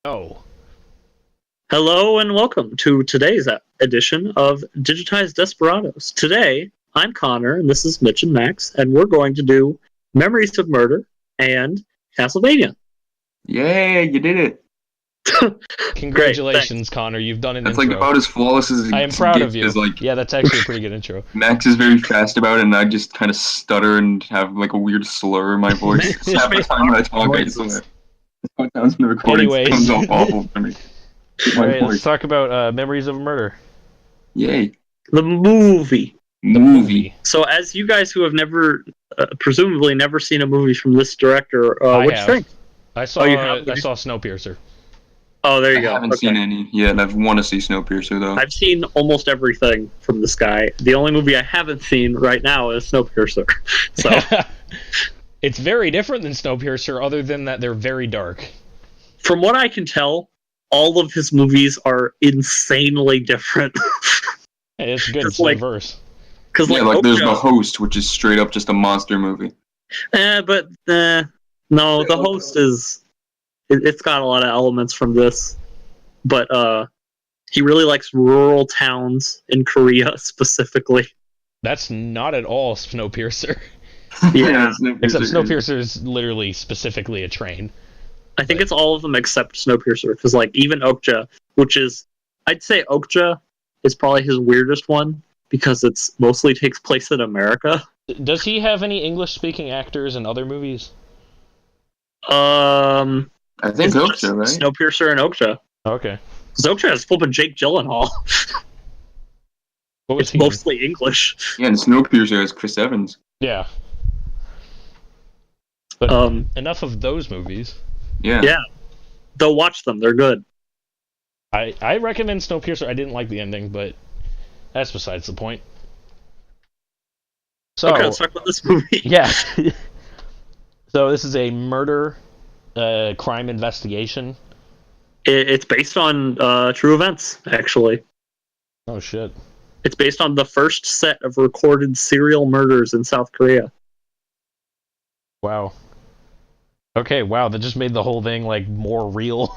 Oh, Hello and welcome to today's edition of Digitized Desperadoes. Today, I'm Connor, and this is Mitch and Max, and we're going to do Memories of Murder and Castlevania. Yay, you did it. congratulations, Connor. You've done an That's intro. like about as flawless as I am it proud gets, of you. 'cause, like, Yeah, that's actually a pretty good intro. Max is very fast about it, and I just kind of stutter and have like a weird slur in my voice. Half the time when I talk, I swear. That's how it sounds in the recording. Anyways. It comes off awful for me. All right, let's talk about Memories of a Murder. Yay. The movie. The Movie. So, as you guys who have never, presumably never seen a movie from this director, what do you think? I saw. you have? I saw Snowpiercer. Oh, there you I go. haven't seen any yet, and I want to see Snowpiercer, though. I've seen almost everything from this guy. The only movie I haven't seen right now is Snowpiercer. So, It's very different than Snowpiercer, other than that they're very dark. from what I can tell, all of his movies are insanely different. Hey, it's good. It's like- diverse. Because Yeah, like there's The Host, which is straight up just a monster movie. no, the Host is it's got a lot of elements from this, but he really likes rural towns in Korea specifically. That's not at all Snowpiercer. Yeah, Except Snowpiercer is literally specifically a train. I think it's all of them except Snowpiercer, because like even Okja, which is I'd say Okja is probably his weirdest one because it's mostly takes place in America. Does he have any English-speaking actors in other movies? I think It's Okja, just right? Snowpiercer and Okja. Okay. Because Okja has flipping Jake Gyllenhaal. What was It's he? mostly English. Yeah, and Snowpiercer has Chris Evans. Yeah. But Um, enough of those movies. Yeah. Yeah. They'll watch them. They're good. I recommend Snowpiercer. I didn't like the ending, but that's besides the point. So, Okay, let's talk about this movie. yeah. So this is a murder crime investigation. It's based on true events, actually. Oh shit. It's based on the first set of recorded serial murders in South Korea. Wow. Okay, wow, that just made the whole thing like more real.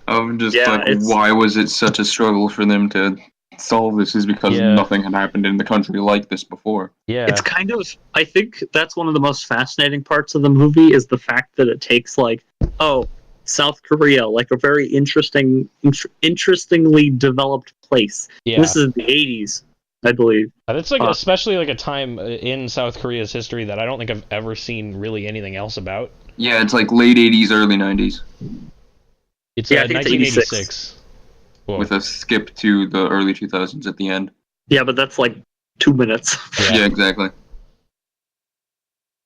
I'm just Yeah, like, it's- why was it such a struggle for them to solve this? Is because Yeah. nothing had happened in the country like this before. Yeah. It's kind of, I think that's one of the most fascinating parts of the movie is the fact that it takes like, South Korea, like a very interestingly developed place. Yeah. This is the 80s, I believe. And it's like uh, especially like a time in South Korea's history that I don't think I've ever seen really anything else about. Yeah, it's like late 80s, early 90s, It's Yeah, I think it's 1986. Whoa. with a skip to the early 2000s at the end. Yeah, but that's like 2 minutes. Yeah, exactly.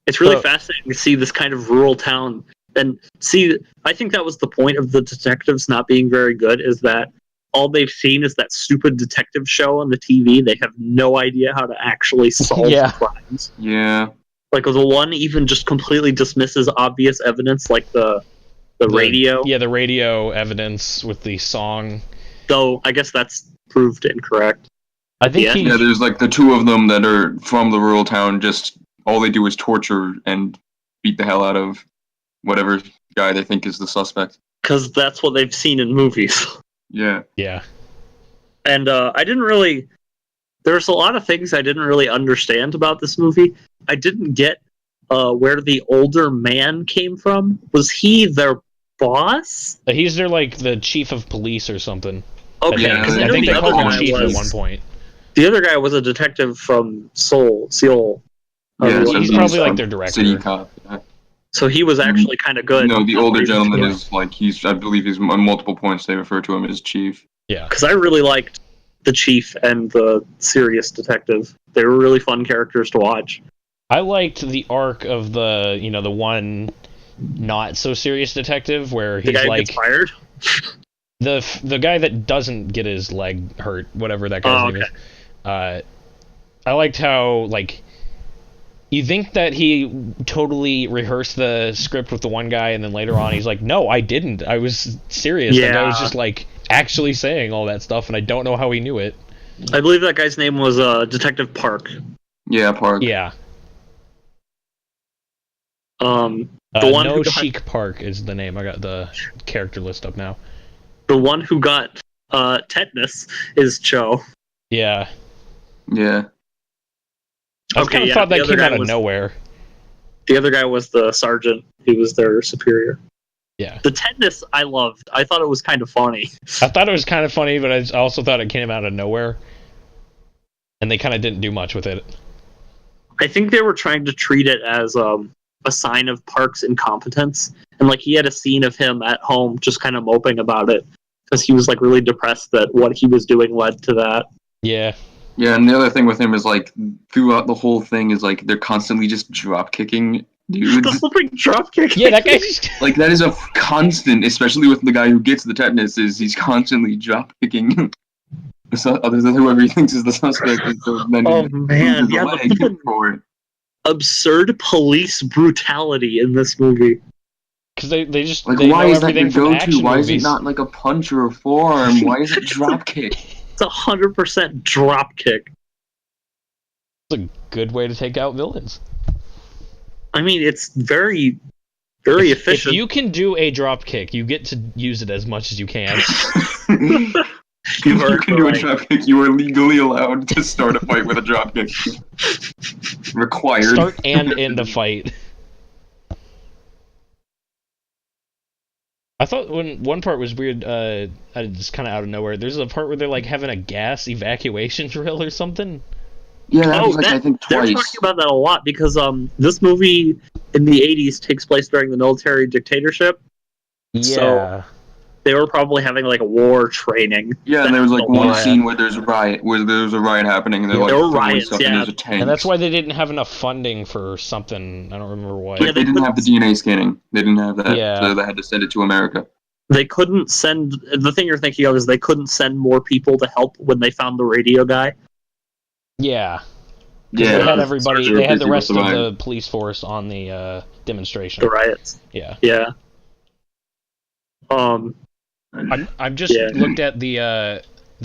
It's really So- fascinating to see this kind of rural town. And see, I think that was the point of the detectives not being very good, is that all they've seen is that stupid detective show on the TV. They have no idea how to actually solve Yeah. crimes. Yeah. Like the one even just completely dismisses obvious evidence, like the radio. Yeah, the radio evidence with the song. Though I guess that's proved incorrect. I think Yeah. he. Yeah, there's like the two of them that are from the rural town, just all they do is torture and beat the hell out of whatever guy they think is the suspect. Because that's what they've seen in movies. Yeah. Yeah. And I didn't really. There's a lot of things I didn't really understand about this movie. I didn't get where the older man came from. Was he their boss? He's their like the chief of police or something. Okay, Yeah, because I think they the called other him guy chief was at one point. the other guy was a detective from Seoul. Yeah, so he's he's probably like a their director. City cop. Yeah. So he was actually kind of good. No, the older gentleman Yeah. is like I believe he's on multiple points they refer to him as chief. Yeah. Because I really liked the chief and the serious detective. They were really fun characters to watch. I liked the arc of the one not so serious detective where The he's guy who like gets fired. the guy that doesn't get his leg hurt, whatever that guy's name is. I liked how like you think that he totally rehearsed the script with the one guy, and then later on he's like, "No, I didn't. I was serious. Like, I was just like actually saying all that stuff, and I don't know how he knew it." I believe that guy's name was Detective Park. Yeah, Park. Yeah. The one No who got, Chic Park is the name. I got the character list up now. the one who got tetanus is Cho. Yeah. Yeah. I kind of thought that came out of nowhere. The other guy was the sergeant. He was their superior. Yeah. The tetanus I loved. I thought it was kind of funny. I thought it was kind of funny, but I also thought it came out of nowhere. And they kind of didn't do much with it. I think they were trying to treat it as a sign of Park's incompetence. And like he had a scene of him at home just kind of moping about it. Because he was like really depressed that what he was doing led to that. Yeah. Yeah, and the other thing with him is like throughout the whole thing is like they're constantly just drop kicking dudes. The flipping drop kick. Yeah, that guy just... Like that is a constant, especially with the guy who gets the tetanus. Is he's constantly drop kicking whoever he thinks is the suspect. And so then oh man, yeah, the for it. Absurd police brutality in this movie. Because they just like they why know is that your everything from go-to? action Why movies. is it not like a punch or a forearm? Why is it drop kick? It's 100% drop kick. It's a good way to take out villains. I mean, it's very, very efficient. If you can do a drop kick, you get to use it as much as you can. If you can do a drop kick, you are legally allowed to start a fight with a drop kick. Required. Start and end a fight. I thought one part was weird, just kind of out of nowhere. There's a part where they're like having a gas evacuation drill or something. Yeah, that was like I think twice. They're talking about that a lot because this movie in the 80s takes place during the military dictatorship. Yeah. So they were probably having like a war training. Yeah, and there was like one scene where there's a riot happening, and they're like there were riots, stuff, and there's a tank. And that's why they didn't have enough funding for something. I don't remember what. Like, they didn't have the DNA scanning. They didn't have that, so they had to send it to America. They couldn't send. The thing you're thinking of is they couldn't send more people to help when they found the radio guy. Yeah. Yeah. They had everybody. They had the rest of the police force on the demonstration. The riots. Yeah. Yeah. I've just looked at the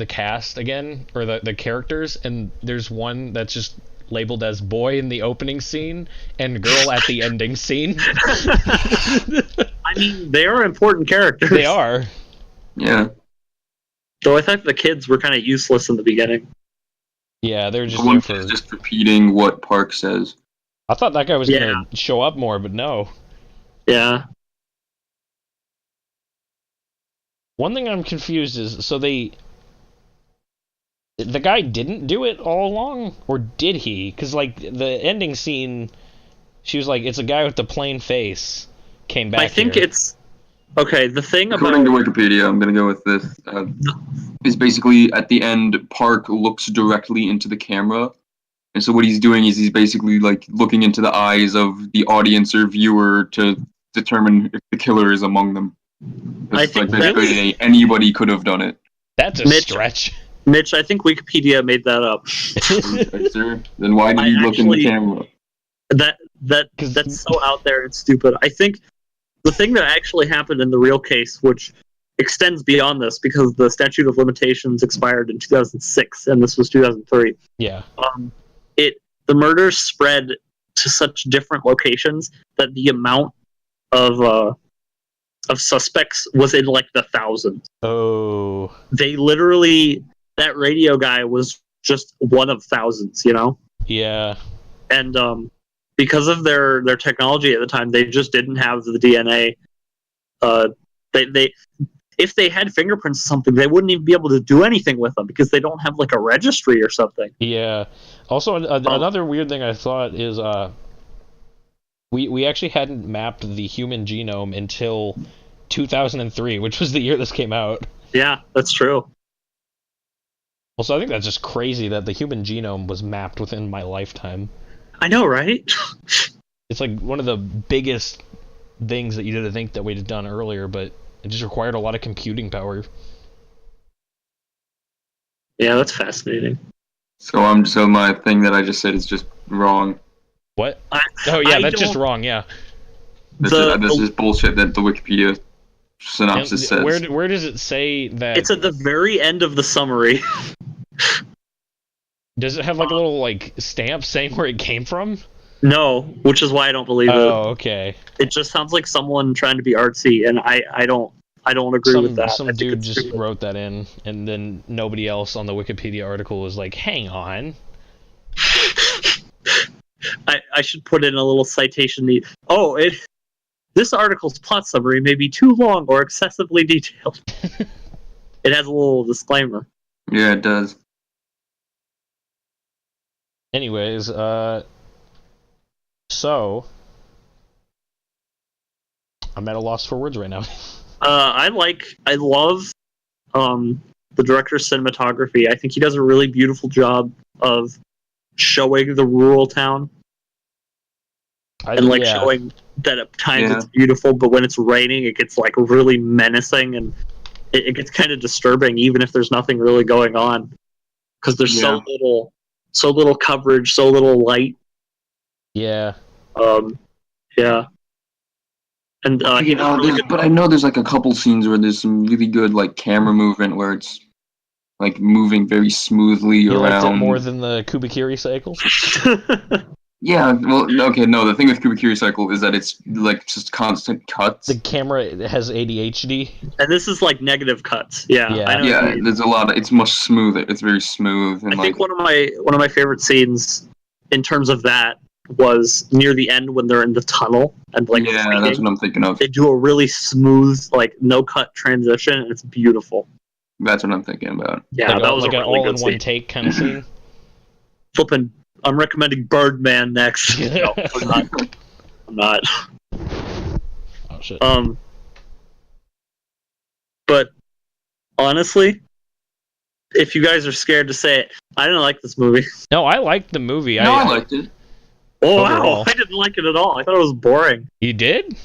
cast again, or the characters, and there's one that's just labeled as boy in the opening scene and girl at the ending scene. I mean, they are important characters. They are. Yeah. Though I thought the kids were kind of useless in the beginning. Yeah, they're just the one who's just repeating what Park says. I thought that guy was gonna show up more, but no. Yeah. One thing I'm confused is, so the guy didn't do it all along, or did he? Because like the ending scene, she was like, "It's a guy with the plain face." Came back. I think it's okay. The thing according to Wikipedia, I'm gonna go with this. Is basically at the end, Park looks directly into the camera, and so what he's doing is he's basically like looking into the eyes of the audience or viewer to determine if the killer is among them. I think like basically anybody could have done it. That's a stretch. Mitch, I think Wikipedia made that up. Then why did he look in the camera? That's so out there and stupid. I think the thing that actually happened in the real case, which extends beyond this because the statute of limitations expired in 2006 and this was 2003. Yeah. The murders spread to such different locations that the amount of suspects was in like the thousands. Oh. They literally, that radio guy was just one of thousands, you know? Yeah. And because of their technology at the time, they just didn't have the DNA. They if they had fingerprints or something, they wouldn't even be able to do anything with them because they don't have like a registry or something. Yeah. Also, another weird thing I thought is we actually hadn't mapped the human genome until 2003, which was the year this came out. Yeah, that's true. Also, I think that's just crazy that the human genome was mapped within my lifetime. I know, right? It's like one of the biggest things that you didn't think that we'd have done earlier, but it just required a lot of computing power. Yeah, that's fascinating. So my thing that I just said is just wrong. What? That's just wrong. Yeah. This is bullshit that the Wikipedia synopsis says. Where does it say that? It's at the very end of the summary. Does it have like a little like stamp saying where it came from? No, which is why I don't believe it. Oh, okay. It just sounds like someone trying to be artsy, and I don't agree with that. Some dude just wrote that in, and then nobody else on the Wikipedia article was like, "Hang on." I should put in a little citation. This article's plot summary may be too long or excessively detailed. It has a little disclaimer. Yeah, it does. Anyways, so I'm at a loss for words right now. I love the director's cinematography. I think he does a really beautiful job of showing the rural town and showing that at times it's beautiful, but when it's raining, it gets like really menacing and it gets kind of disturbing, even if there's nothing really going on, because there's so little coverage, so little light. Yeah. Yeah. And but I know there's like a couple scenes where there's some really good like camera movement where it's like moving very smoothly you around. Liked it more than the Kubikiri cycle? Yeah, well, okay, no, the thing with Kubikiri cycle is that it's like just constant cuts. The camera has ADHD. And this is like negative cuts. Yeah. I know yeah, there's a lot of, it's much smoother. It's very smooth. And I think one of my favorite scenes in terms of that was near the end when they're in the tunnel and like fighting. That's what I'm thinking of. They do a really smooth like no cut transition and it's beautiful. That's what I'm thinking about. Yeah, that was like a an really all good in scene. one take kind of scene. Flipping, I'm recommending Birdman next. No, I'm not. Oh shit. But honestly, if you guys are scared to say it, I didn't like this movie. No, I liked the movie. I liked it. Oh wow, I didn't like it at all. I thought it was boring. You did?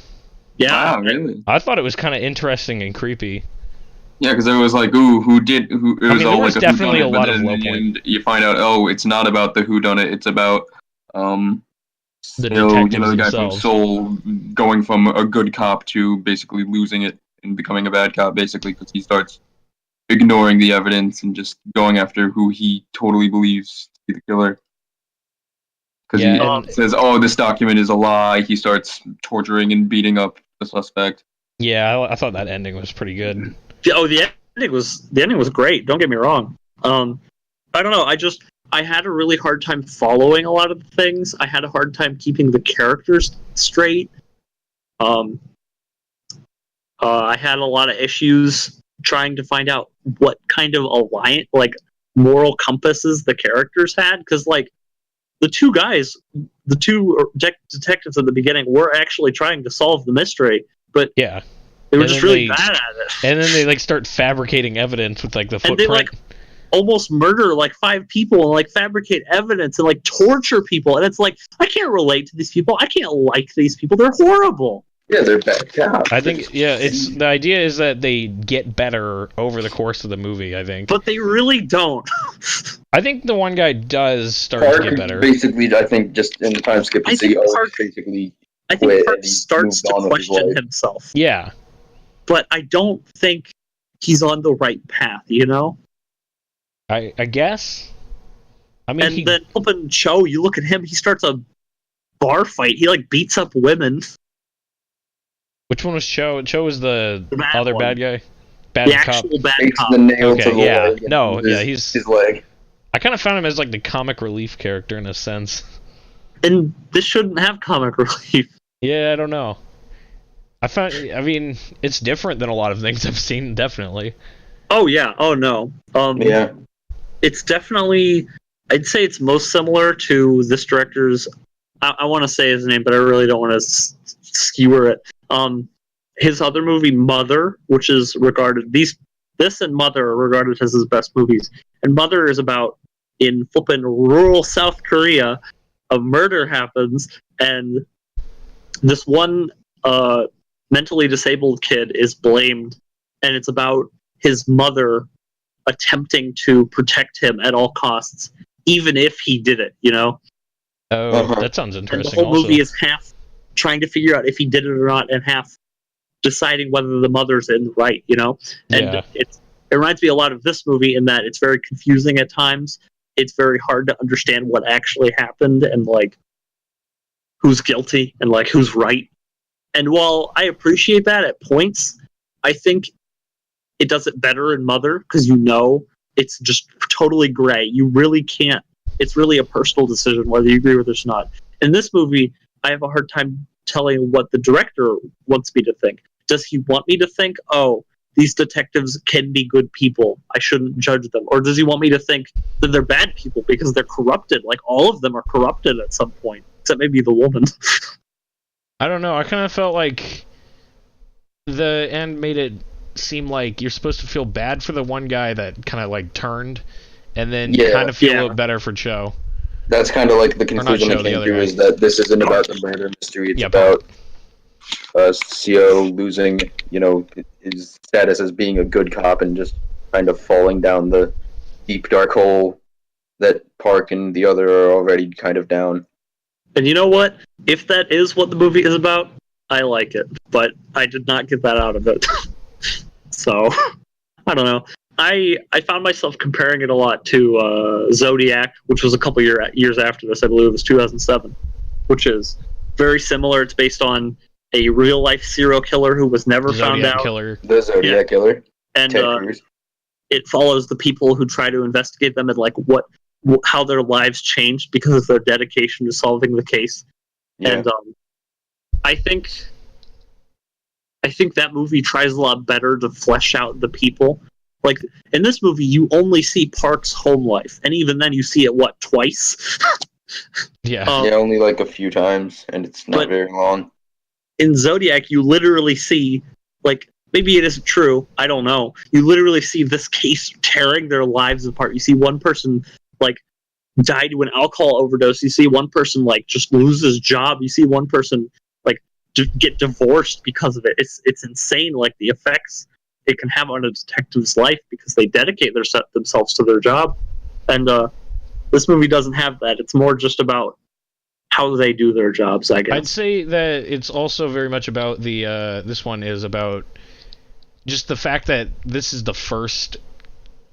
Yeah. Wow, really? I thought it was kind of interesting and creepy. Yeah, because it was like, ooh, who did? Who? It was all like definitely a lot of low point. You find out, oh, it's not about the whodunit. It's about the detectives the guy themselves. from Soul going from a good cop to basically losing it and becoming a bad cop, basically, because he starts ignoring the evidence and just going after who he totally believes to be the killer. Because he says, "Oh, this document is a lie." He starts torturing and beating up the suspect. Yeah, I thought that ending was pretty good. Oh, the ending was great. Don't get me wrong. I don't know. I had a really hard time following a lot of the things. I had a hard time keeping the characters straight. I had a lot of issues trying to find out what kind of alliance, like moral compasses the characters had, because like the two detectives at the beginning were actually trying to solve the mystery, but yeah, they were just really bad at it. And then they like start fabricating evidence with like the footprint. And they like almost murder like 5 people and like fabricate evidence and like torture people, and it's like I can't relate to these people. I can't like these people. They're horrible. Yeah, they're bad cops. I think it's the idea is that they get better over the course of the movie, I think. But they really don't. I think the one guy does start to get better. Basically, I think just in the time skip I think Park starts to question himself. Yeah. But I don't think he's on the right path, you know? I guess. I mean, and then flipping Cho, you look at him, he starts a bar fight. He like beats up women. Which one was Cho? Cho was the other one. bad guy? Bad the cop. Actual bad cop. The nail okay, to the yeah. leg No, yeah, he's his leg. I kind of found him as like the comic relief character in a sense. And this shouldn't have comic relief. Yeah, I don't know. I mean, it's different than a lot of things I've seen, definitely. Oh yeah. Oh no. Yeah. It's definitely, I'd say it's most similar to this director's, I want to say his name, but I really don't want to skewer it. His other movie, Mother, which is regarded, this and Mother are regarded as his best movies. And Mother is about, in flippin' rural South Korea, a murder happens, and this one mentally disabled kid is blamed, and it's about his mother attempting to protect him at all costs, even if he did it, you know? Oh, that sounds interesting. And the whole movie is half trying to figure out if he did it or not, and half deciding whether the mother's in the right, you know? And it reminds me a lot of this movie in that it's very confusing at times. It's very hard to understand what actually happened, and like who's guilty and like who's right. And while I appreciate that at points, I think it does it better in Mother because it's just totally gray. You really can't. It's really a personal decision whether you agree with this or not. In this movie, I have a hard time telling what the director wants me to think. Does he want me to think, oh, these detectives can be good people, I shouldn't judge them? Or does he want me to think that they're bad people because they're corrupted? Like, all of them are corrupted at some point, except maybe the woman. I don't know. I kind of felt like the end made it seem like you're supposed to feel bad for the one guy that kind of like turned, and then kind of feel better for Cho. That's kind of like the conclusion I came to, is that this isn't about the murder mystery. It's about CO losing, his status as being a good cop and just kind of falling down the deep, dark hole that Park and the other are already kind of down. And you know what? If that is what the movie is about, I like it. But I did not get that out of it. So, I don't know. I found myself comparing it a lot to Zodiac, which was a couple years after this. I believe it was 2007, which is very similar. It's based on a real-life serial killer who was never found out. The Zodiac Killer. And it follows the people who try to investigate them and like how their lives changed because of their dedication to solving the case. Yeah. And I think that movie tries a lot better to flesh out the people. Like, in this movie, you only see Park's home life, and even then you see it, twice? Only like a few times, and it's not very long. In Zodiac, you literally see, like, maybe it isn't true, I don't know, you literally see this case tearing their lives apart. You see one person, like, die to an alcohol overdose. You see one person, like, just lose his job. You see one person, like, get divorced because of it. It's insane, like, the effects it can have on a detective's life because they dedicate themselves to their job. And this movie doesn't have that. It's more just about how they do their jobs, I guess. I'd say that it's also very much about this one is about just the fact that this is the first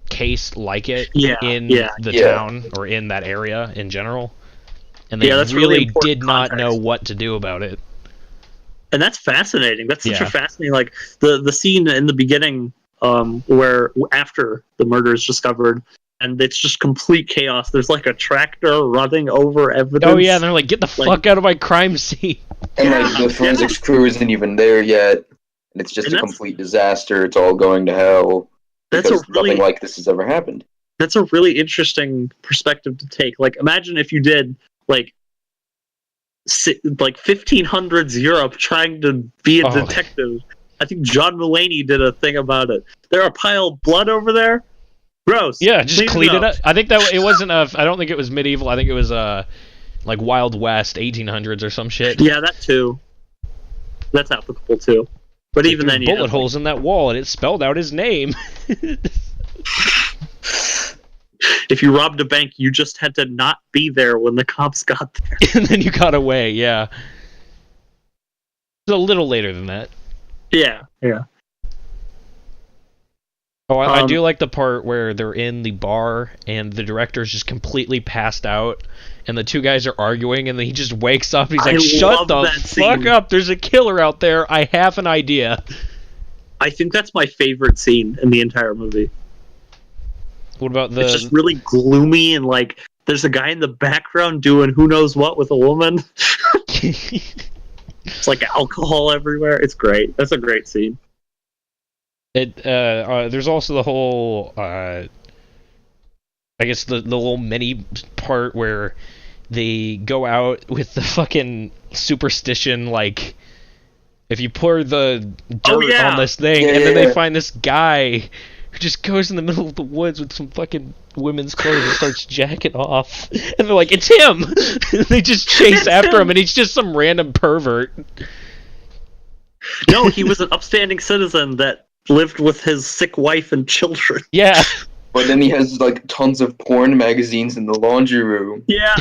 case like it in the town or in that area in general. And they really did not know what to do about it. And that's fascinating. That's such a fascinating, like, the scene in the beginning where after the murder is discovered and it's just complete chaos. There's like a tractor running over evidence. Oh yeah, and they're like, get the fuck out of my crime scene. And like the forensics crew isn't even there yet. And it's just a complete disaster. It's all going to hell. Nothing like this has ever happened. That's a really interesting perspective to take. Like, imagine if you did like 1500s Europe trying to be a detective. I think John Mulaney did a thing about it. There are a pile of blood over there. Gross. Yeah, just clean it up. I think that it wasn't I don't think it was medieval. I think it was like Wild West, 1800s or some shit. Yeah, that too. That's applicable too. But even then, bullet holes in that wall, and it spelled out his name. If you robbed a bank, you just had to not be there when the cops got there. And then you got away, yeah. It's a little later than that. Yeah. Oh, I do like the part where they're in the bar, and the director's just completely passed out, and the two guys are arguing, and then he just wakes up, and he's like, shut the fuck up, there's a killer out there, I have an idea. I think that's my favorite scene in the entire movie. What about It's just really gloomy, and like there's a guy in the background doing who knows what with a woman. It's like alcohol everywhere. It's great. That's a great scene. There's also the whole I guess the little mini part where they go out with the fucking superstition, like if you pour the dirt on this thing, and then they find this guy who just goes in the middle of the woods with some fucking women's clothes and starts jacking off. And they're like, it's him! And they just chase after him, and he's just some random pervert. No, he was an upstanding citizen that lived with his sick wife and children. Yeah. But then he has, like, tons of porn magazines in the laundry room. Yeah.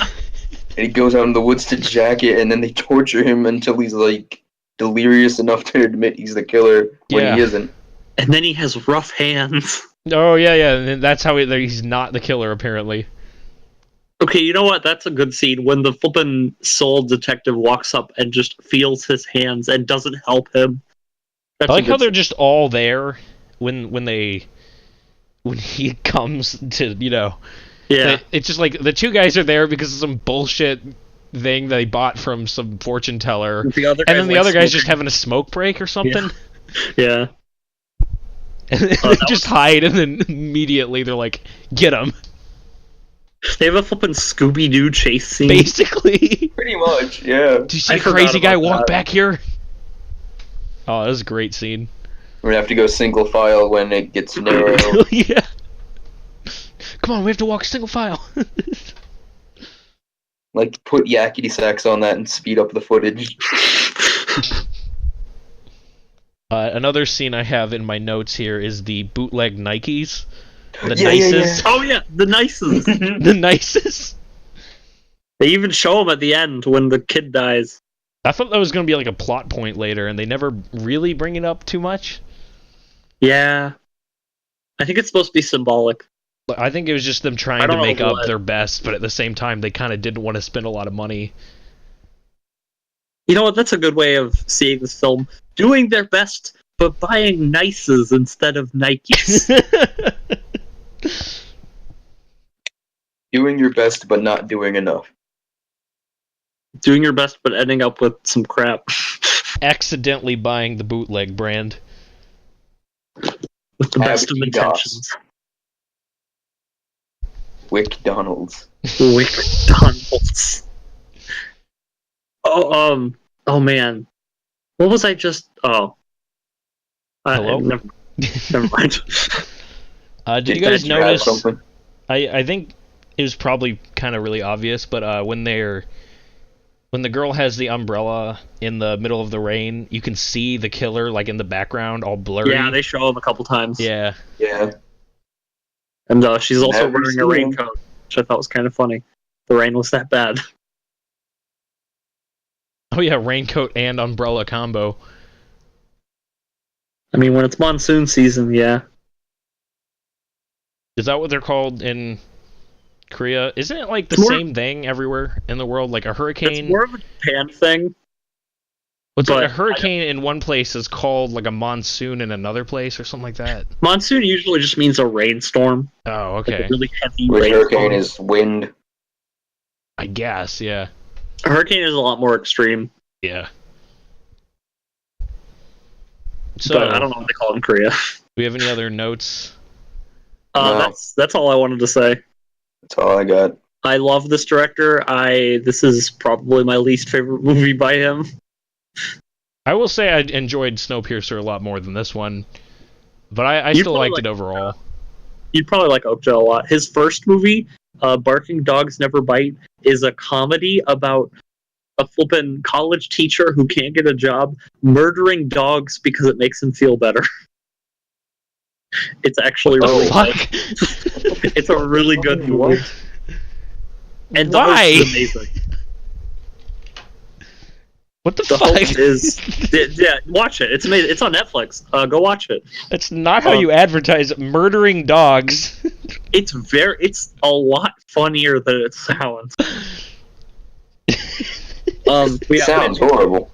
And he goes out in the woods to jack it, and then they torture him until he's, like, delirious enough to admit he's the killer when he isn't. And then he has rough hands. Oh, yeah, and that's how he's not the killer, apparently. Okay, you know what? That's a good scene when the flippin' soul detective walks up and just feels his hands and doesn't help him. That's I like how they're scene. just all there when he comes to, Yeah. It's just like the two guys are there because of some bullshit thing they bought from some fortune teller, The other and then the like, other guy's smoking. just having a smoke break or something. Yeah. And they just hide, and then immediately they're like, "Get him!" They have a flippin' Scooby-Doo chase scene. Basically. Pretty much, yeah. Did you see I a forgot crazy guy about walk that. back here? Oh, that was a great scene. We're gonna have to go single file when it gets narrow. Yeah. Come on, we have to walk single file. Like, put yakety sax on that and speed up the footage. Another scene I have in my notes here is the bootleg Nikes. The Yeah, nicest. Oh yeah, the nicest. The nicest. They even show him at the end when the kid dies. I thought that was going to be like a plot point later, and they never really bring it up too much. Yeah. I think it's supposed to be symbolic. I think it was just them I trying to don't know make up what. their best, but at the same time, they kind of didn't want to spend a lot of money. You know what? That's a good way of seeing this film. Doing their best, but buying Nices instead of Nikes. Doing your best, but not doing enough. Doing your best, but ending up with some crap. Accidentally buying the bootleg brand. With the best of Happy intentions. Wick Donalds. McDonald's. Oh man. What was I just? Oh. Hello? Never mind. Did you guys you have notice? something? I think it was probably kind of really obvious, but when the girl has the umbrella in the middle of the rain, you can see the killer like in the background, all blurry. Yeah, they show him a couple times. Yeah. Yeah. And she's also Never wearing a seen him. raincoat, which I thought was kind of funny. The rain was that bad. Oh yeah, raincoat and umbrella combo. I mean, when it's monsoon season, yeah. Is that what they're called in Korea? Isn't it like the It's more- same thing everywhere in the world? Like a It's hurricane. more of a Japan thing. What's like but a hurricane in one place is called like a monsoon in another place or something like that. Monsoon usually just means a rainstorm. Oh, Like okay. a really heavy Which rainstorm. hurricane is wind. I guess, yeah. A hurricane is a lot more extreme, Yeah. So, but I don't know what they call it in Korea. do we have any other notes? No. That's all I wanted to say. That's all I got. I love this director. This is probably my least favorite movie by him. I will say I enjoyed Snowpiercer a lot more than this one, but I You still probably liked it like- overall. You'd probably like Okja a lot. His first movie, Barking Dogs Never Bite, is a comedy about a flippin' college teacher who can't get a job murdering dogs because it makes him feel better. It's actually The really fuck? good. It's a really good movie. What? And the Why? host is amazing. What the The fuck? host is yeah, watch it. It's amazing. It's on Netflix. Go watch it. That's not how you advertise murdering dogs. It's a lot funnier than it sounds. Sounds horrible.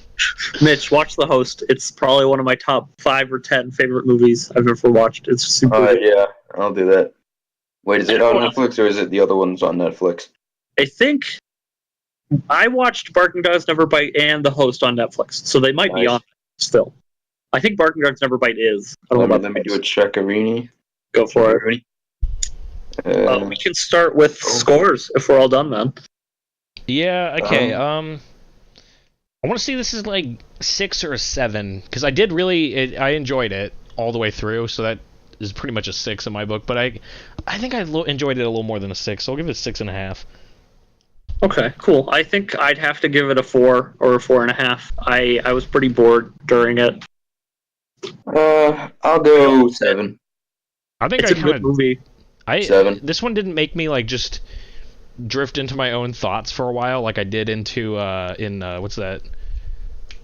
Mitch, watch The Host. It's probably one of my top 5 or 10 favorite movies I've ever watched. It's super good. Yeah, I'll do that. Wait, is it on Everyone- Netflix or is it the other ones on Netflix? I think I watched Barking Dogs Never Bite and The Host on Netflix, so they might be Nice. on still. I think Barking Dogs Never Bite is. I don't know Let about me The do a Host. checkerini. Go for it. We can start with scores if we're all done, then. Yeah, okay. I want to see this is like 6 or a 7 because I did I enjoyed it all the way through, so that is pretty much a 6 in my book. But I think I enjoyed it a little more than a 6, so I'll give it a 6.5. Okay, cool. I think I'd have to give it a 4 or a 4.5. I was pretty bored during it. I'll go 7. I think It's I a kind good movie. 7. This one didn't make me like just drift into my own thoughts for a while like I did into what's that?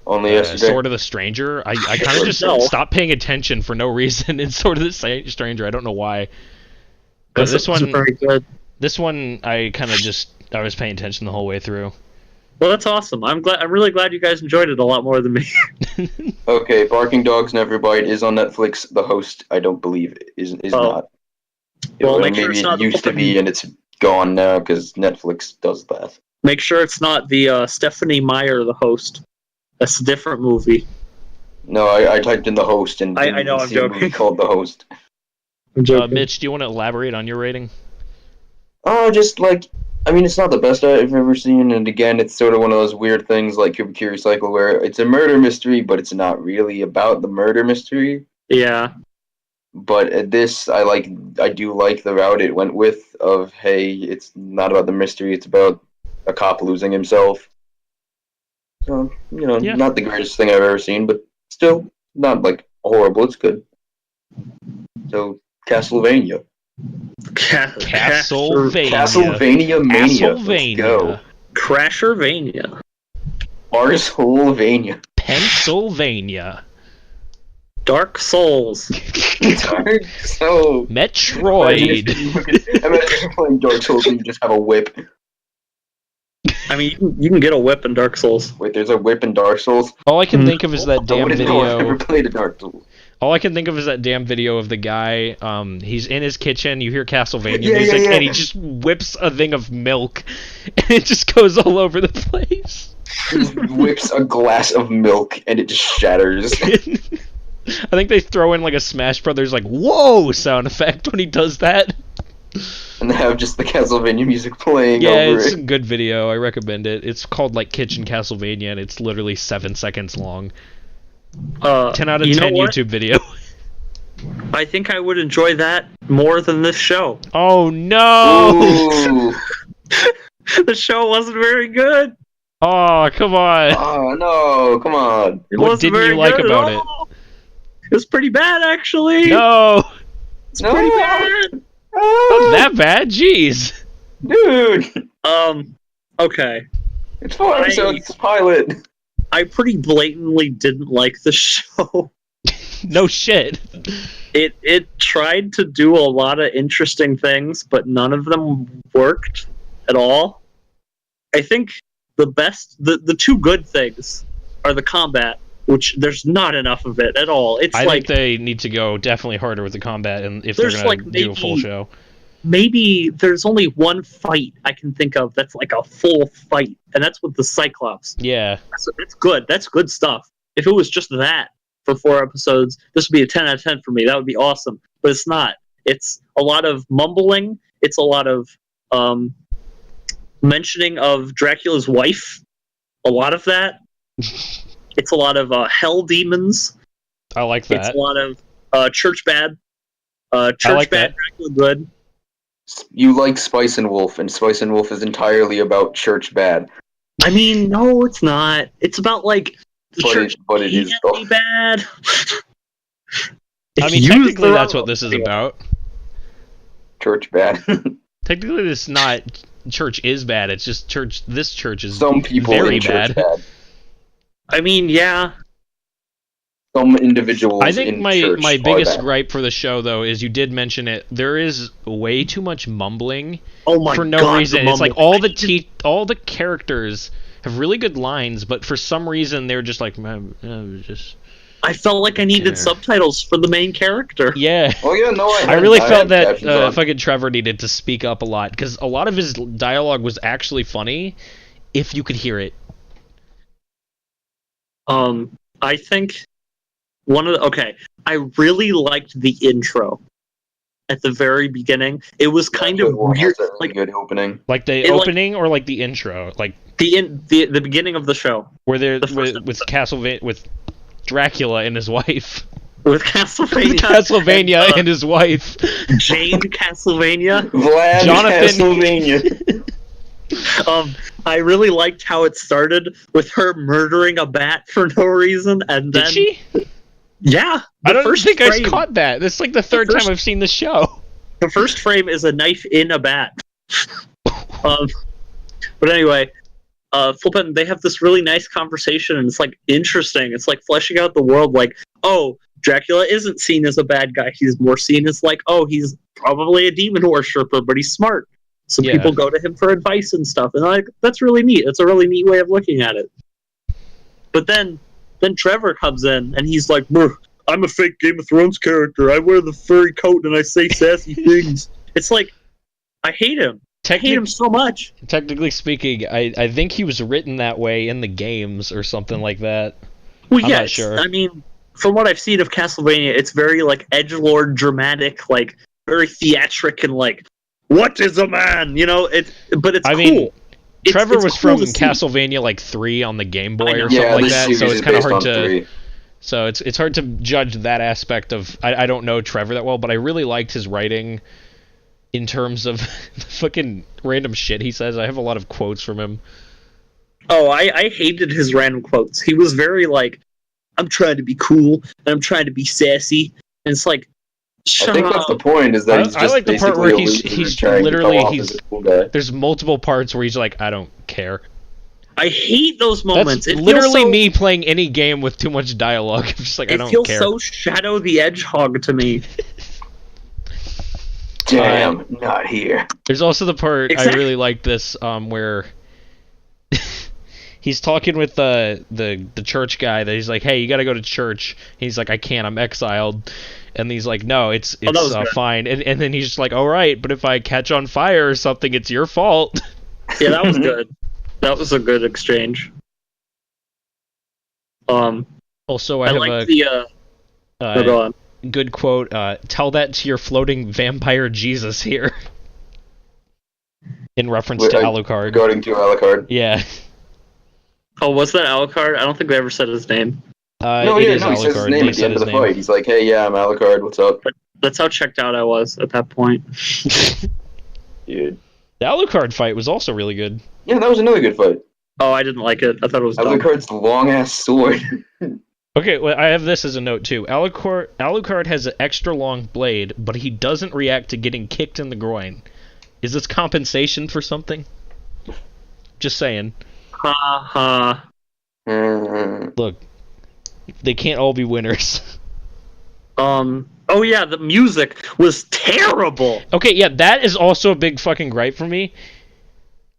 Only yesterday. Sword of the Stranger. I kind of just No. stopped paying attention for no reason in Sword of the Stranger. I don't know why. But this was one, very good. This one, I was paying attention the whole way through. Well, that's awesome. I'm really glad you guys enjoyed it a lot more than me. Okay, Barking Dogs Never Bite is on Netflix. The host, I don't believe, is not. Well, Or make sure maybe it's not it used to be, and it's gone now because Netflix does that. Make sure it's not the Stephanie Meyer, the host. That's a different movie. No, I typed in the host and I know, I'm see a movie joking. called The Host. I'm joking. Mitch, do you want to elaborate on your rating? Oh, just like, I mean, it's not the best I've ever seen, and again, it's sort of one of those weird things like Curious Cycle where it's a murder mystery, but it's not really about the murder mystery. Yeah. But this, I do like the route it went with of, hey, it's not about the mystery, it's about a cop losing himself. So, Yeah. not the greatest thing I've ever seen, but still not, like, horrible, it's good. So, Castlevania. Castlevania. Castlevania Mania. Let's go. Crashervania. Barsolvania. Pennsylvania. Dark Souls. Dark Souls. Metroid. Imagine playing Dark Souls and you just have a whip. I mean, you can get a whip in Dark Souls. Wait, there's a whip in Dark Souls? All I can think of is that I damn wouldn't know I've video. never played a Dark Souls. All I can think of is that damn video of the guy. He's in his kitchen. You hear Castlevania Yeah, music, yeah. and he just whips a thing of milk, and it just goes all over the place. He just whips a glass of milk and it just shatters. I think they throw in like a Smash Brothers like "whoa" sound effect when he does that. And they have just the Castlevania music playing Yeah, over it's it. a good video. I recommend it. It's called like Kitchen Castlevania, and it's literally 7 seconds long. 10 out of 10 YouTube video. I think I would enjoy that more than this show. Oh no! Ooh. The show wasn't very good. Oh, come on. Oh no, come on. It What wasn't didn't very you like good at about it? all. It was pretty bad, actually. No! It's pretty bad. Not that bad, jeez. Dude! Okay. It's 4 episodes, it's a pilot. I pretty blatantly didn't like the show. No shit. It tried to do a lot of interesting things, but none of them worked at all. I think the two good things are the combat, which there's not enough of it at all. It's I like think they need to go definitely harder with the combat, and if they're There's, gonna like, do a full show. maybe there's only one fight I can think of that's like a full fight, and that's with the Cyclops. Yeah. So that's good. That's good stuff. If it was just that for 4 episodes, this would be a 10 out of 10 for me. That would be awesome. But it's not. It's a lot of mumbling. It's a lot of mentioning of Dracula's wife. A lot of that. It's a lot of hell demons. I like that. It's a lot of church bad. Church like bad, that. Dracula good. You like Spice and Wolf is entirely about church bad. I mean, no, it's not. It's about like the church But it is can be bad. I If mean, you technically throw- that's what this is about. church bad. Technically, it's not. Church is bad. It's just church. This church is Some people very in church bad. I mean, yeah. Some individuals I think in my church are biggest bad. gripe for the show, though, is you did mention it. There is way too much mumbling Oh my for no God, reason. the It's like mumbling. all the characters have really good lines, but for some reason they're just like, just I felt like I needed Yeah. subtitles for the main character. yeah. Oh yeah, no, I really felt had that captions on. fucking Trevor needed to speak up a lot because a lot of his dialogue was actually funny if you could hear it. I think I really liked the intro at the very beginning. It was kind of One weird, has a really like good opening. Like the It, like- opening or like the intro, like the beginning of the show where they're the first with Castlevania with Dracula and his wife. with Castlevania. Castlevania and, and his wife. Jane Castlevania. Vlad Jonathan- Castlevania. I really liked how it started with her murdering a bat for no reason, and then Did she? yeah, I don't first think frame, I caught that. That's like the third first- time I've seen the show. The first frame is a knife in a bat. But anyway, flippin', they have this really nice conversation, and it's like interesting. It's like fleshing out the world. Like, oh, Dracula isn't seen as a bad guy. He's more seen as like, oh, he's probably a demon worshiper, but he's smart. So Yeah. people go to him for advice and stuff, and like that's really neat. It's a really neat way of looking at it. But then Trevor comes in and he's like, I'm a fake Game of Thrones character. I wear the furry coat and I say sassy things. It's like, I hate him. I hate him so much. Technically speaking, I think he was written that way in the games or something like that. Well, I'm yeah, not sure. I mean, from what I've seen of Castlevania, it's very like edgelord, dramatic, like very theatric, and like, what is a man? You know, but it's cool. Mean, Trevor was cool from Castlevania like 3 on the Game Boy or something Yeah, like that, so it's kind of hard to. 3. So it's hard to judge that aspect of. I don't know Trevor that well, but I really liked his writing in terms of the fucking random shit he says. I have a lot of quotes from him. Oh, I hated his random quotes. He was very like, I'm trying to be cool and I'm trying to be sassy, and it's like, I think that's the point. Is that he's just I like the part where he's literally cool guy. There's multiple parts where he's like, I don't care. I hate those moments. That's literally me playing any game with too much dialogue. I'm just like, I don't care. It feels so Shadow the Hedgehog to me. Damn, not here. There's also the part I really like this where he's talking with the church guy that he's like, hey, you gotta go to church. He's like, I can't, I'm exiled. And he's like, no, it's fine. And then he's just like, all right, but if I catch on fire or something, it's your fault. Yeah, that was good. That was a good exchange. Also, I have go on. Good quote. Tell that to your floating vampire Jesus here. In reference to Alucard. Regarding to Alucard. Yeah. Oh, was that Alucard? I don't think they ever said his name. He says his name at the end of the fight. He's like, hey, yeah, I'm Alucard, what's up? That's how checked out I was at that point. Dude. The Alucard fight was also really good. Yeah, that was another good fight. Oh, I didn't like it. I thought it was dumb. Alucard's long-ass sword. Okay, well, I have this as a note, too. Alucard has an extra long blade, but he doesn't react to getting kicked in the groin. Is this compensation for something? Just saying. Look, they can't all be winners. Oh yeah, the music was terrible. Okay, yeah, that is also a big fucking gripe for me.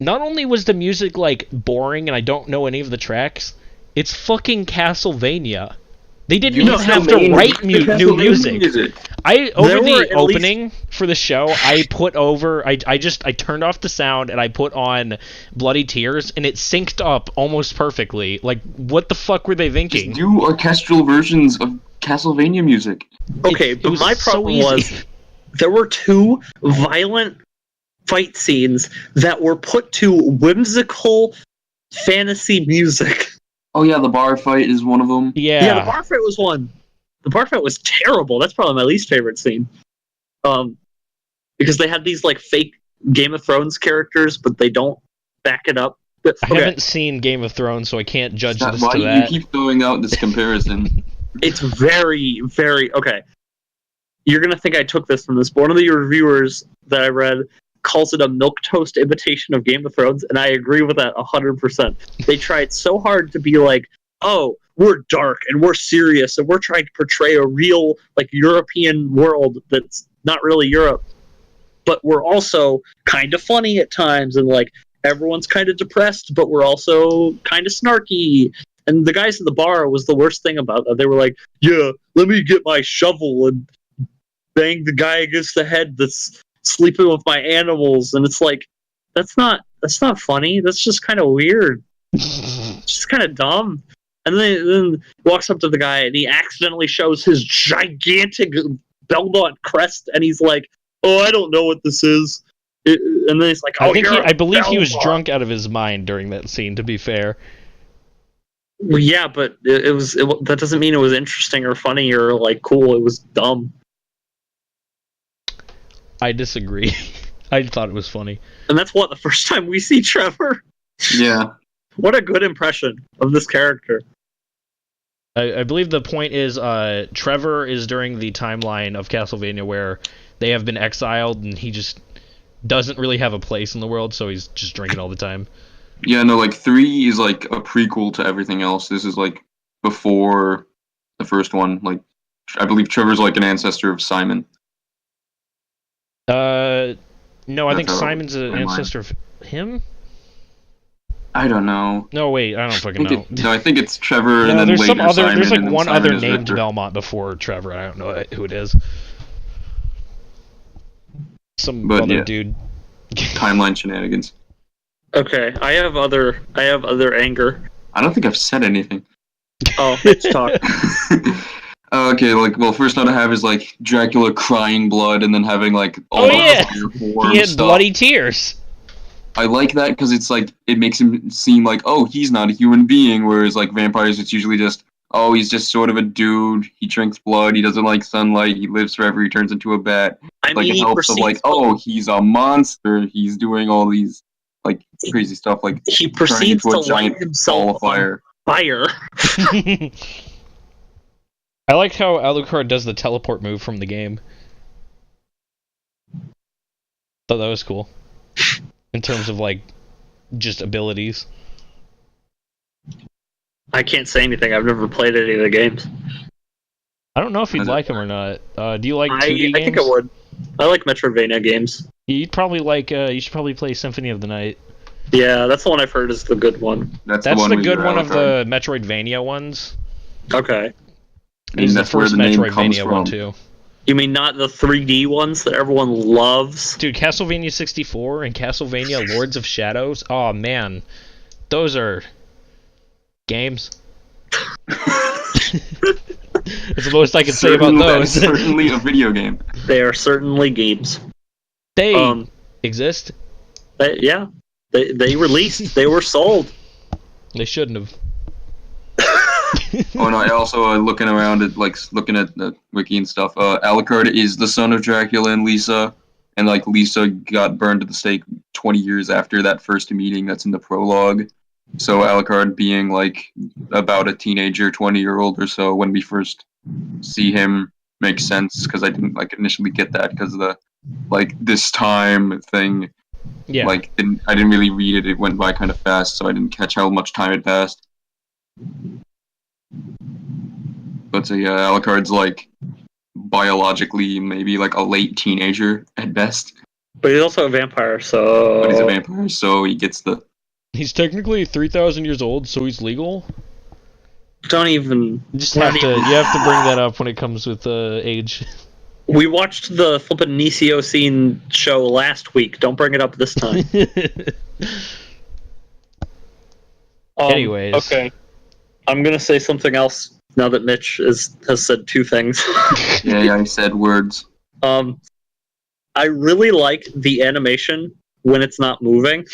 Not only was the music, like, boring and I don't know any of the tracks, it's fucking Castlevania. They didn't even have to write new music. Over the opening for the show, I turned off the sound and I put on Bloody Tears and it synced up almost perfectly. Like, what the fuck were they thinking? Just do orchestral versions of Castlevania music. Okay, but my problem was there were 2 violent fight scenes that were put to whimsical fantasy music. Oh yeah, the bar fight is one of them. Yeah, the bar fight was one. The bar fight was terrible. That's probably my least favorite scene. Because they had these like fake Game of Thrones characters, but they don't back it up. But, I haven't seen Game of Thrones, so I can't judge this why to do that. You keep throwing out this comparison? It's very, very okay. You're gonna think I took this from this. But one of the reviewers that I read calls it a milquetoast imitation of Game of Thrones, and I agree with that 100%. They tried so hard to be like, oh, we're dark and we're serious and we're trying to portray a real like European world that's not really Europe, but we're also kind of funny at times and like everyone's kind of depressed, but we're also kind of snarky. And the guys at the bar was the worst thing about that. They were like, yeah, let me get my shovel and bang the guy against the head that's sleeping with my animals. And it's like, that's not funny. That's just kind of weird. It's just kind of dumb. And then walks up to the guy and he accidentally shows his gigantic Belmont crest and he's like, oh, I don't know what this is. And then he's like, oh, I believe he was drunk out of his mind during that scene, to be fair. Well, yeah, but that doesn't mean it was interesting or funny or like cool. It was dumb. I disagree. I thought it was funny. And that's the first time we see Trevor? Yeah. What a good impression of this character. I believe the point is Trevor is during the timeline of Castlevania where they have been exiled and he just doesn't really have a place in the world, so he's just drinking all the time. Yeah, no, like 3 is like a prequel to everything else. This is like before the first one. Like, I believe Trevor's like an ancestor of Simon. No, I think That's how- Simon's an never mind. ancestor of him? I don't know. No, wait, I don't fucking know. I think it's Trevor and No, then there's later some other. Simon, There's like and then one Simon other is named Victor. Belmont before Trevor. I don't know who it is. Some But, other yeah. dude. Timeline shenanigans. Okay, I have other anger. I don't think I've said anything. Oh, let's talk. Okay, like, well, first note I have is like Dracula crying blood and then having like all Oh, the yeah! fire form He had stuff. bloody tears. I like that because it's like it makes him seem like, oh, he's not a human being, whereas like vampires, it's usually just, oh, he's just sort of a dude. He drinks blood. He doesn't like sunlight. He lives forever. He turns into a bat. I Like mean, it helps of like, oh, he's a monster. He's doing all these like crazy stuff, like he turning proceeds into to a giant light himself ball of fire. on fire. I like how Alucard does the teleport move from the game. Thought that was cool. In terms of like just abilities. I can't say anything. I've never played any of the games. I don't know if you'd like them or not. Do you like 2D games? I think I would. I like Metroidvania games. You'd probably like. You should probably play Symphony of the Night. Yeah, that's the one I've heard is the good one. That's the the with good your one of Alucard. the Metroidvania ones. Okay. I mean, It's the that's where first the name comes Metroidvania one from. too. You mean not the 3D ones that everyone loves? Dude, Castlevania 64 and Castlevania Lords of Shadows. Oh man, those are games. That's the most I can say about those. That's certainly a video game. They are certainly games. They Um, exist. yeah. They released. They were sold. They shouldn't have. Oh no! I also looking around at looking at the wiki and stuff. Alucard is the son of Dracula and Lisa, and like Lisa got burned at the stake 20 years after that first meeting. That's in the prologue. So Alucard being like about a teenager, 20-year-old or so when we first see him makes sense because I didn't like initially get that because of the like this time thing. Yeah. Like I didn't really read it. It went by kind of fast, so I didn't catch how much time had passed. But so yeah, Alucard's like biologically maybe like a late teenager at best. But he's also a vampire, so... But he's a vampire, so he gets the... He's technically 3,000 years old, so he's legal. Don't even... You just have to. You have to bring that up when it comes with age. We watched the flippin' Nisio Scene show last week. Don't bring it up this time. Anyways. Okay. I'm gonna say something else now that Mitch has said two things. Yeah, I said words. I really like the animation when it's not moving.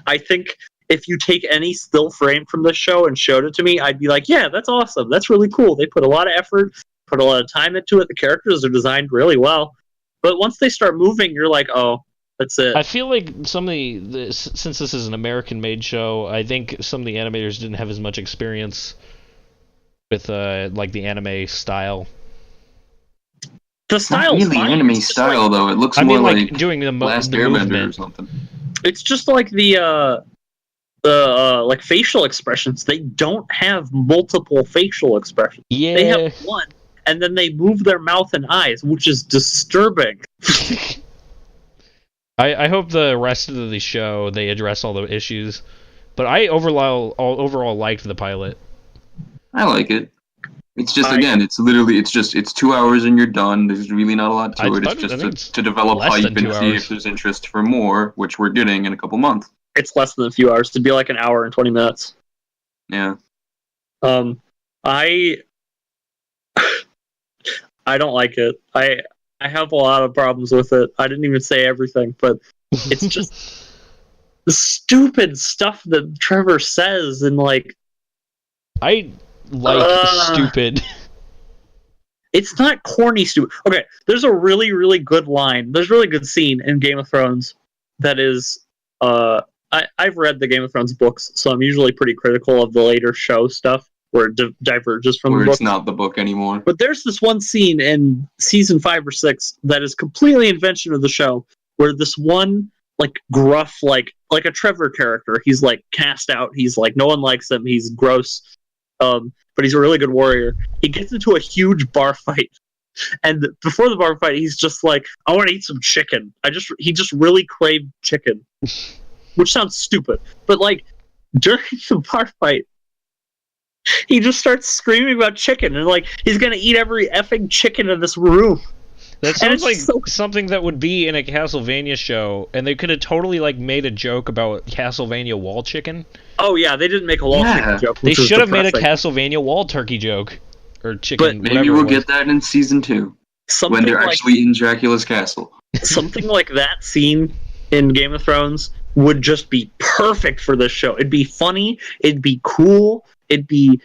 I think if you take any still frame from this show and showed it to me, I'd be like, yeah, that's awesome. That's really cool. They put a lot of effort, put a lot of time into it. The characters are designed really well. But once they start moving, you're like, oh, that's it. I feel like some of since this is an American-made show, I think some of the animators didn't have as much experience with like the anime style. The It's not style's really fine. anime It's just style, like, though. It looks I more mean, like like doing the Last the Airbender or movement. something. it's just like the like facial expressions. They don't have multiple facial expressions. Yeah. They have one, and then they move their mouth and eyes, which is disturbing. I hope the rest of the show they address all the issues, but I overall liked the pilot. I like it. It's just it's 2 hours and you're done. There's really not a lot to it. It's just to develop less hype than 2 and see hours. if there's interest for more, which we're getting in a couple months. It's less than a few hours. To be like an hour and 20 minutes. Yeah. I don't like it. I have a lot of problems with it. I didn't even say everything, but it's just the stupid stuff that Trevor says and like I like stupid. it's not corny stupid. Okay, there's a really, really good line. There's a really good scene in Game of Thrones that is I've read the Game of Thrones books, so I'm usually pretty critical of the later show stuff where it diverges from Where the book. it's not the book anymore. But there's this one scene in season 5 or 6 that is completely invention of the show, where this one like gruff, like a Trevor character, he's like cast out. He's like no one likes him. He's gross, but he's a really good warrior. He gets into a huge bar fight And before the bar fight, he's just like, I want to eat some chicken. He just really craved chicken. Which sounds stupid. But like, during the bar fight, he just starts screaming about chicken, and like, he's gonna eat every effing chicken in this room. That sounds like something that would be in a Castlevania show, and they could have totally like made a joke about Castlevania wall chicken. Oh yeah, they didn't make a wall chicken joke. They should have made a Castlevania wall turkey joke. Or chicken, but maybe we'll get that in season 2. Something when they're like, actually in Dracula's castle. Something like that scene in Game of Thrones would just be perfect for this show. It'd be funny, it'd be cool, it'd be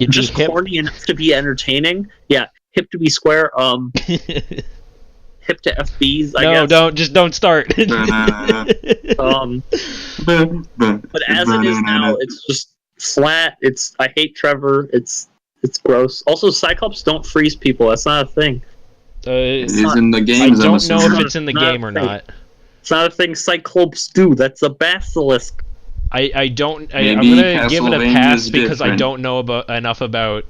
just corny enough to be entertaining. Yeah, hip to be square. Hip to FBs, I guess. No, don't start. But as it is now, it's just flat. I hate Trevor. It's gross. Also, Cyclops don't freeze people. That's not a thing. It is in the game. I don't know if it's in the game or not. It's not a thing Cyclops do. That's a basilisk. I'm gonna give it a pass because I don't know enough about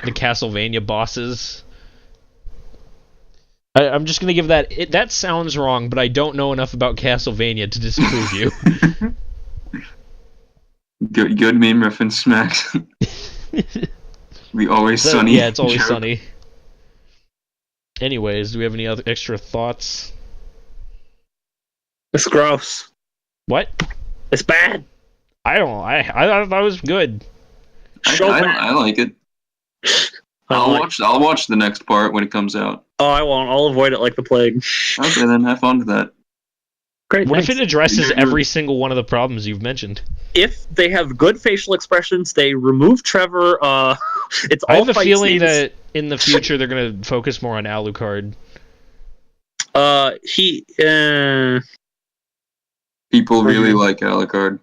the Castlevania bosses. I'm just gonna give that. That sounds wrong, but I don't know enough about Castlevania to disprove you. Good meme reference, Max. We always sunny. Yeah, it's always sunny. Anyways, do we have any other extra thoughts? It's gross. What? It's bad. I don't know. I thought it was good. I like it. I'll watch the next part when it comes out. Oh, I won't. I'll avoid it like the plague. Okay, then have fun with that. Great. What if it addresses every single one of the problems you've mentioned? If they have good facial expressions, they remove Trevor. It's all. I have a feeling that in the future they're gonna focus more on Alucard. People really like Alucard.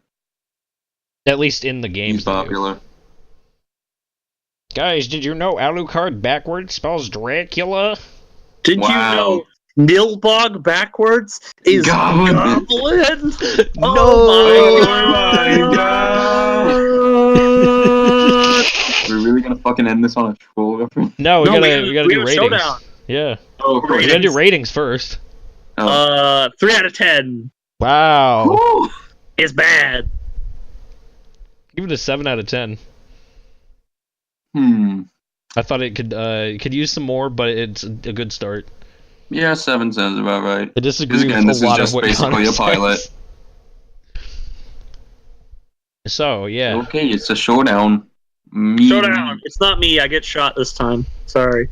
At least in the games. He's popular. Guys, did you know Alucard backwards spells Dracula? Did you know Nilbog backwards is Goblin? No! Oh my god! We're really gonna fucking end this on a troll reference? No, we gotta do ratings. Showdown. Yeah. Oh, we gotta do ratings first. 3 out of 10. Wow. Woo! It's bad. Give it a 7 out of 10. I thought it could use some more, but it's a good start. Yeah, 7 sounds about right. I disagree with a lot of what Connor basically a pilot. says. So, yeah. Okay, it's a showdown. Showdown. It's not me. I get shot this time. Sorry.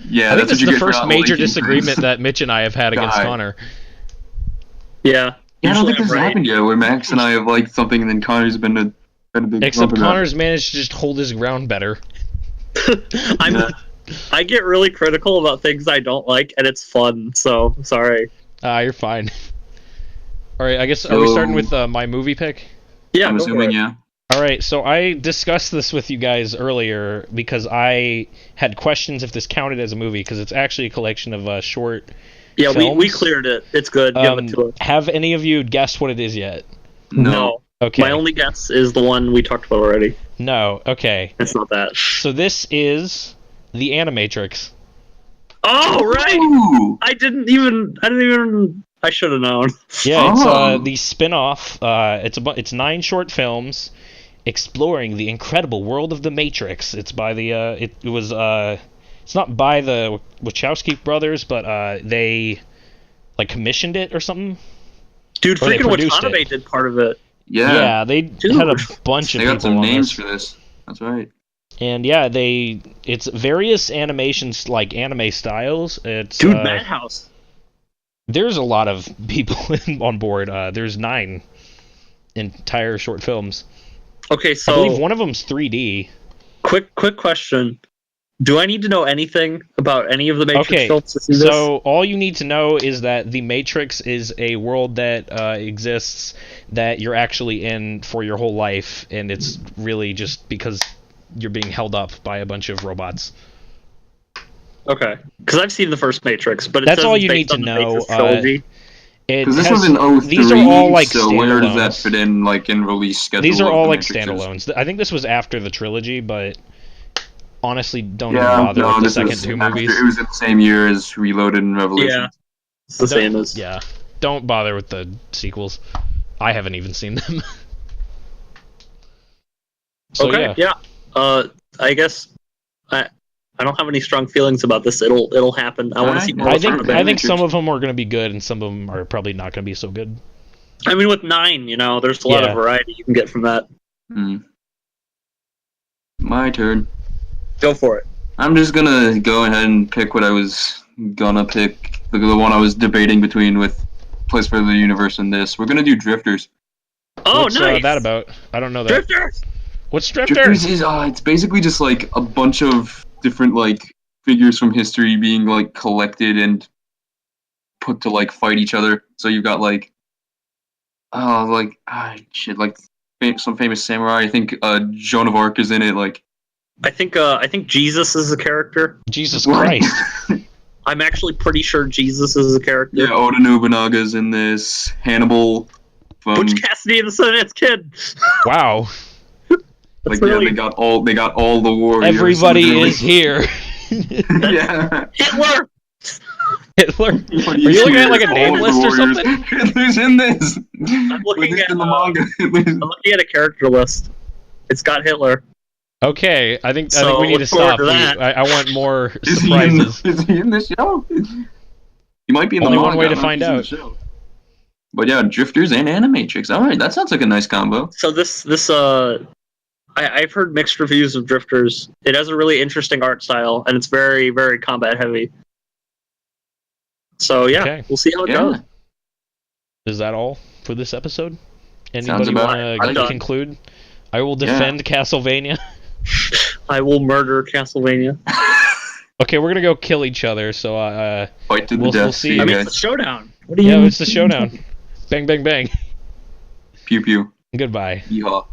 Yeah, I think that's the first major disagreement that Mitch and I have had against Connor. Yeah. I don't think this has happened yet, where Max and I have liked something and then Connor's been a big Except Connor's managed to just hold his ground better. I get really critical about things I don't like, and it's fun, so sorry. You're fine. Alright, I guess, are we starting with my movie pick? Yeah, I'm assuming, yeah. Alright, so I discussed this with you guys earlier because I had questions if this counted as a movie, because it's actually a collection of short films. we cleared it. It's good. Give it to us. Have any of you guessed what it is yet? No. Okay. My only guess is the one we talked about already. No, okay. It's not that. So this is The Animatrix. Oh, right! Ooh. I should have known. Yeah, it's the spin-off. It's 9 short films exploring the incredible world of the Matrix. It's by the it's not by the Wachowski brothers, but they like commissioned it or something. Dude, freaking Watanabe did part of it. Yeah, they had a bunch of people. They got some names this. for this. That's right. And yeah, it's various animations like anime styles. It's Madhouse. There's a lot of people on board. There's 9 entire short films. Okay, so I believe one of them's 3D. Quick question. Do I need to know anything about any of the Matrix films to see this? So all you need to know is that the Matrix is a world that exists that you're actually in for your whole life, and it's really just because you're being held up by a bunch of robots. Okay, because I've seen the first Matrix, but that's all you need to know. Because this was in 03, these are all like so where does that fit in, like in release schedule? These are all like standalones. I think this was after the trilogy, but honestly don't even bother with the second two movies. It was in the same year as Reloaded and Revelation. Yeah, it's the same as. Yeah, don't bother with the sequels. I haven't even seen them. So, okay, yeah. I guess I don't have any strong feelings about this. It'll happen. I want to see more. I think some of them are going to be good, and some of them are probably not going to be so good. I mean, with 9, there's a lot of variety you can get from that. My turn. Go for it. I'm just gonna go ahead and pick what I was gonna pick. The one I was debating between with Place for the Universe and this. We're gonna do Drifters. Oh, What's nice. that about? I don't know that. Drifters. What's Drifters? Drifters is it's basically just like a bunch of different like figures from history being like collected and put to like fight each other. So you've got like some famous samurai. I think Joan of Arc is in it. Like I think Jesus is a character. Jesus Christ. I'm actually pretty sure Jesus is a character. Yeah, Oda Nobunaga's in this. Hannibal. Butch Cassidy and the Sundance Kid. Wow. They got all the warriors. Everybody is here. Yeah. Hitler. Hitler? Are you looking at like a name list or something? Hitler's in this. I'm looking at in the manga. I'm looking at a character list. It's got Hitler. Okay, I think we need to stop. I want more Is surprises. Is he in this show? He might be in Only the one manga. way to find out. But yeah, Drifters and Animatrix. All right, that sounds like a nice combo. So I've heard mixed reviews of Drifters. It has a really interesting art style, and it's very, very combat heavy. So yeah, We'll see how it goes. Is that all for this episode? Sounds Anybody about want to conclude? I will defend Castlevania. I will murder Castlevania. Okay, we're gonna go kill each other. So fight to the death. We'll see. I mean, it's the showdown. What do you? Yeah, it's the showdown. Bang, bang, bang. Pew pew. Goodbye. Yeehaw.